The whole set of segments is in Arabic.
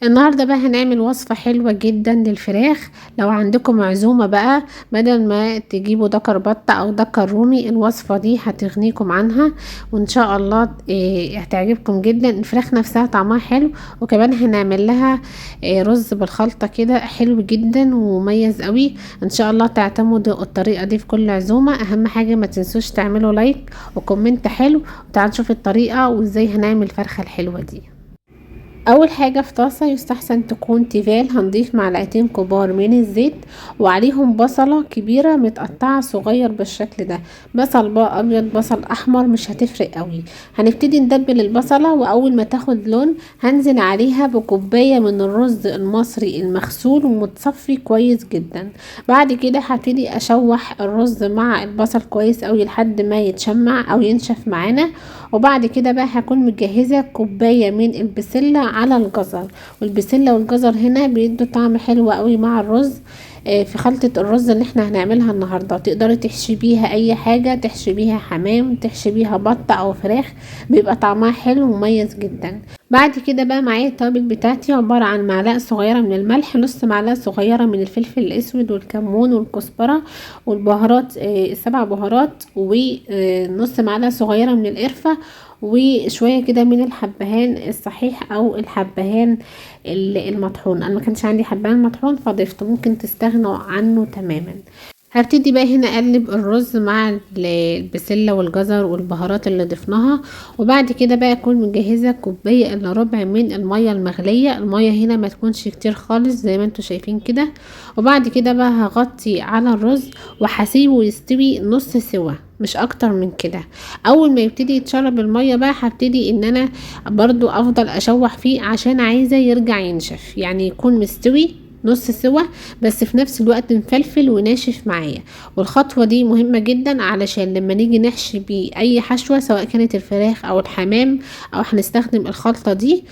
النهاردة بقى هنعمل وصفة حلوة جدا للفراخ. لو عندكم عزومة بقى، بدل ما تجيبوا دكر بط او دكر رومي، الوصفة دي هتغنيكم عنها، وان شاء الله هتعجبكم جدا. الفراخ نفسها طعمها حلو، وكمان هنعمل لها رز بالخلطة كده حلو جدا ومميز قوي. ان شاء الله تعتمدوا الطريقة دي في كل عزومة. اهم حاجة ما تنسوش تعملوا لايك وكومنت حلو، وتعالوا نشوف الطريقة وازاي هنعمل الفرخة الحلوة دي. اول حاجة في طاسة يستحسن تكون تيفال، هنضيف معلقتين كبار من الزيت وعليهم بصلة كبيرة متقطعة صغير بالشكل ده. بصل بقى ابيض بصل احمر مش هتفرق قوي. هنبتدي ندبل البصلة، واول ما تاخد لون هنزل عليها بكوباية من الرز المصري المغسول ومتصفي كويس جدا. بعد كده هبتدي اشوح الرز مع البصل كويس قوي لحد ما يتشمع او ينشف معانا. وبعد كده بقى هكون مجهزة كوباية من البسلة على الجزر، والبسلة والجزر هنا بيدوا طعم حلو قوي مع الرز. في خلطة الرز اللي احنا هنعملها النهاردة تقدري تحشي بيها اي حاجة، تحشي بيها حمام، تحشي بيها بط او فراخ، بيبقى طعمها حلو ومميز جدا. بعد كده بقى معايا التوابل بتاعتي عبارة عن معلقة صغيرة من الملح، نص معلقة صغيرة من الفلفل الاسود والكمون والكزبرة والبهارات، 7 بهارات، ونص معلقة صغيرة من القرفة، وشوية كده من الحبهان الصحيح او الحبهان المطحون. انا ما كانش عندي حبهان مطحون فضفته، ممكن تستغنوا عنه تماما. هبتدي بقى هنا اقلب الرز مع البسله والجزر والبهارات اللي ضفناها. وبعد كده بقى اكون مجهزه كوبايه الا ربع من الميه المغليه. الميه هنا ما تكونش كتير خالص زي ما انتوا شايفين كده. وبعد كده بقى هغطي على الرز وهسيبه يستوي نص سوا، مش اكتر من كده. اول ما يبتدي يتشرب الميه بقى هبتدي ان انا برضو افضل اشوح فيه، عشان عايزه يرجع ينشف، يعني يكون مستوي نص سوا بس في نفس الوقت مفلفل وناشف معايا. والخطوة دي مهمة جدا علشان لما نيجي نحشي بيه اي حشوة، سواء كانت الفراخ او الحمام او هنستخدم الخلطة دي،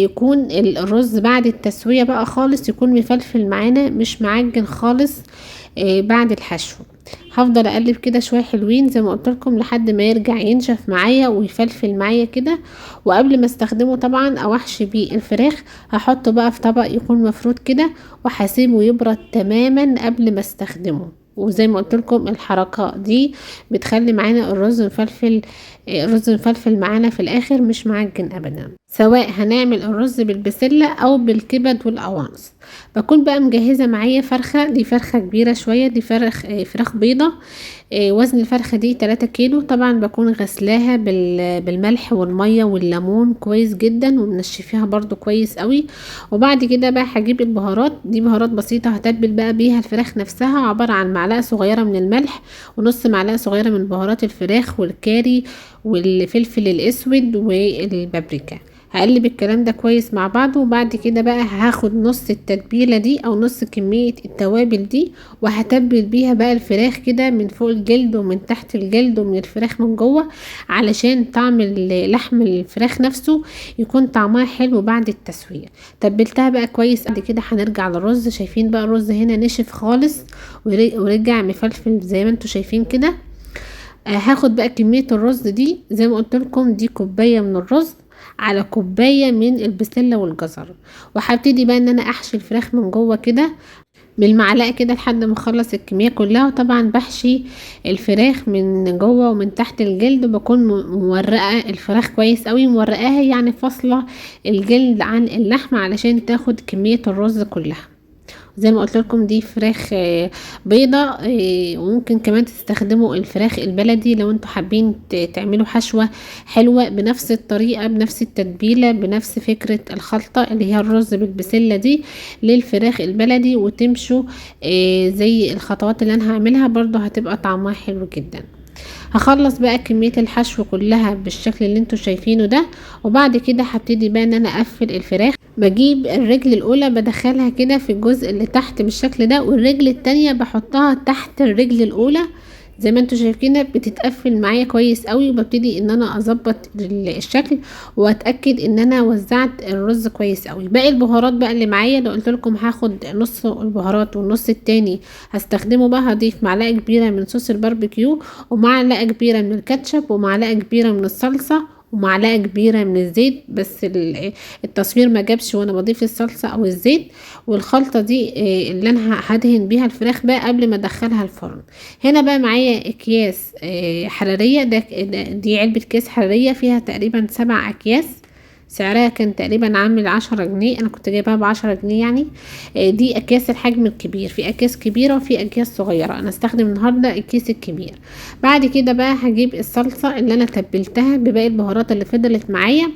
يكون الرز بعد التسوية بقى خالص يكون مفلفل معانا مش معجن خالص. بعد الحشو هفضل اقلب كده شويه حلوين زي ما قلت لكم لحد ما يرجع ينشف معايا ويفلفل معايا كده. وقبل ما استخدمه طبعا او احشي بيه الفراخ، هحطه بقى في طبق يكون مفرود كده، وهسيبه يبرد تماما قبل ما استخدمه. وزي ما قلت لكم الحركه دي بتخلي معانا الرز مفلفل معانا في الاخر مش معجن ابدا، سواء هنعمل الرز بالبسله او بالكبد والقوانص. بكون بقى مجهزه معايا فرخه، دي فرخه كبيره شويه، دي فراخ بيضه. وزن الفرخه دي 3 كيلو. طبعا بكون غسلاها بالملح والميه والليمون كويس جدا، ومنشفيها برضو كويس قوي. وبعد كده بقى هجيب البهارات، دي بهارات بسيطه هتتبل بقى بيها الفراخ نفسها، عباره عن معلقه صغيره من الملح ونص معلقه صغيره من بهارات الفراخ والكاري والفلفل الاسود والبابريكا. هقلب الكلام ده كويس مع بعضه. وبعد كده بقى هاخد نص التتبيله دي او نص كميه التوابل دي، وهتبل بيها بقى الفراخ كده من فوق الجلد ومن تحت الجلد ومن الفراخ من جوه، علشان طعم لحم الفراخ نفسه يكون طعمها حلو بعد التسويه. تبلتها بقى كويس. بعد كده هنرجع للرز. شايفين بقى الرز هنا نشف خالص ورجع مفلفل زي ما انتوا شايفين كده. هاخد بقى كميه الرز دي زي ما قلت لكم، دي كوبايه من الرز على كوباية من البسلة والجزر. وهبتدي بقى ان انا احشي الفراخ من جوه كده بالمعلقة كده لحد ما اخلص الكمية كلها. وطبعا بحشي الفراخ من جوه ومن تحت الجلد، بكون مورقة الفراخ كويس قوي، مورقاها يعني فاصلة الجلد عن اللحمة علشان تاخد كمية الرز كلها. زي ما قلت لكم دي فراخ بيضة. وممكن كمان تستخدموا الفراخ البلدي لو انتوا حابين تعملوا حشوة حلوة بنفس الطريقة بنفس التتبيلة بنفس فكرة الخلطة اللي هي الرز بالبسلة دي للفراخ البلدي، وتمشوا زي الخطوات اللي انا هعملها برضو هتبقى طعمها حلو جدا. هخلص بقى كمية الحشو كلها بالشكل اللي انتوا شايفينه ده. وبعد كده هبتدي بقى ان انا اقفل الفراخ. بجيب الرجل الاولى بدخلها كده في الجزء اللي تحت بالشكل ده، والرجل التانية بحطها تحت الرجل الاولى زي ما انتوا شايفين بتتقفل معايا كويس قوي. وببتدي ان انا اظبط الشكل واتاكد ان انا وزعت الرز كويس قوي. باقي البهارات بقى اللي معايا لو قلت لكم هاخد نص البهارات والنص التاني هستخدمه بقى، هضيف معلقه كبيره من صوص الباربيكيو ومعلقه كبيره من الكاتشب ومعلقه كبيره من الصلصه ومعلقة كبيرة من الزيت، بس التصوير ما جابش وانا بضيف الصلصة او الزيت. والخلطة دي اللي انا هدهن بيها الفراخ بقى قبل ما ادخلها الفرن. هنا بقى معايا اكياس حرارية، دي علبة كيس حرارية فيها تقريبا 7 اكياس. سعرها كان تقريبا عامل 10 جنيه، انا كنت جايبها ب10 جنيه يعني. دي اكياس الحجم الكبير، في اكياس كبيرة وفي اكياس صغيرة، انا استخدم النهاردة الكيس الكبير. بعد كده بقى هجيب الصلصة اللي انا تبلتها بباقي البهارات اللي فضلت معايا،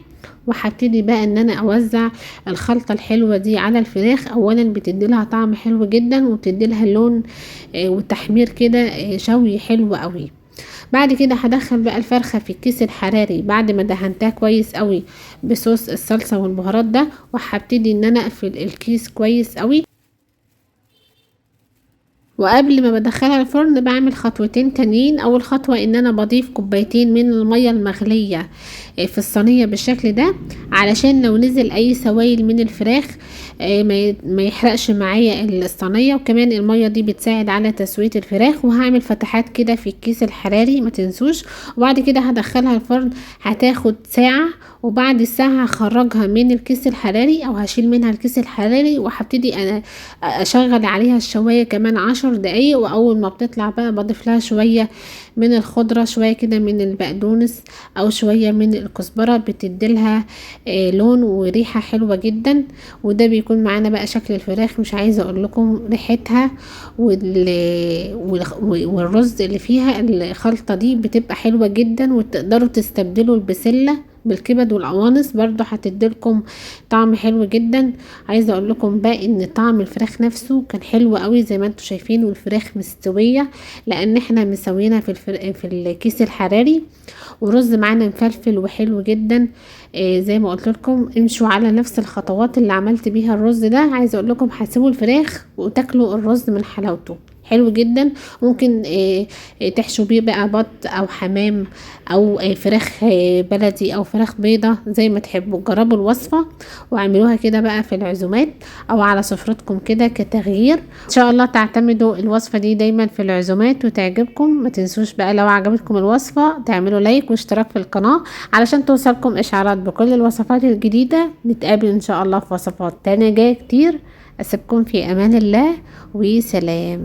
وهبتدي بقى ان انا اوزع الخلطة الحلوة دي على الفراخ. اولا بتدي لها طعم حلو جدا، وبتدي لها لون وتحمير كده شوي حلو قوي. بعد كده هدخل بقى الفرخة في الكيس الحراري بعد ما دهنتها كويس قوي بصوص الصلصة والبهارات ده، وهبتدي ان انا اقفل الكيس كويس قوي. وقبل ما بدخلها الفرن بعمل خطوتين تانيين. اول خطوة ان انا بضيف كوبايتين من المية المغلية في الصينية بالشكل ده، علشان لو نزل اي سوائل من الفراخ ما يحرقش معايا الصينية. وكمان المية دي بتساعد على تسوية الفراخ. وهعمل فتحات كده في الكيس الحراري ما تنسوش. وبعد كده هدخلها الفرن، هتاخد ساعة. وبعد الساعة هخرجها من الكيس الحراري او هشيل منها الكيس الحراري، وهبتدي انا اشغل عليها الشواية كمان 10 دقايق. واول ما بتطلع بقى بضيف لها شوية من الخضرة، شوية كده من البقدونس او شوية من الكزبرة، بتديلها لون وريحة حلوة جدا. وده بيكون معانا بقى شكل الفراخ. مش عايزة اقول لكم ريحتها والرز اللي فيها الخلطة دي بتبقى حلوة جدا. وتقدروا تستبدلوا البسلة بالكبد والقوانص، برضو هتديلكم طعم حلو جدا. عايزه اقول لكم بقى ان طعم الفراخ نفسه كان حلو قوي زي ما انتم شايفين، والفراخ مستويه لان احنا مسوينها في الكيس الحراري. ورز معانا مفلفل وحلو جدا. زي ما قلت لكم امشوا على نفس الخطوات اللي عملت بيها الرز ده. عايزه اقول لكم هتسيبوا الفراخ وتاكلوا الرز من حلاوته، حلو جدا. ممكن تحشوا بيه بقى بط او حمام او فراخ بلدي او فراخ بيضة زي ما تحبوا. جربوا الوصفة واعملوها كده بقى في العزومات او على سفرتكم كده كتغيير. ان شاء الله تعتمدوا الوصفة دي دايما في العزومات وتعجبكم. ما تنسوش بقى لو عجبتكم الوصفة تعملوا لايك واشتراك في القناة علشان توصلكم اشعارات بكل الوصفات الجديدة. نتقابل ان شاء الله في وصفات تانية جاية كتير. اسيبكم في امان الله وسلام.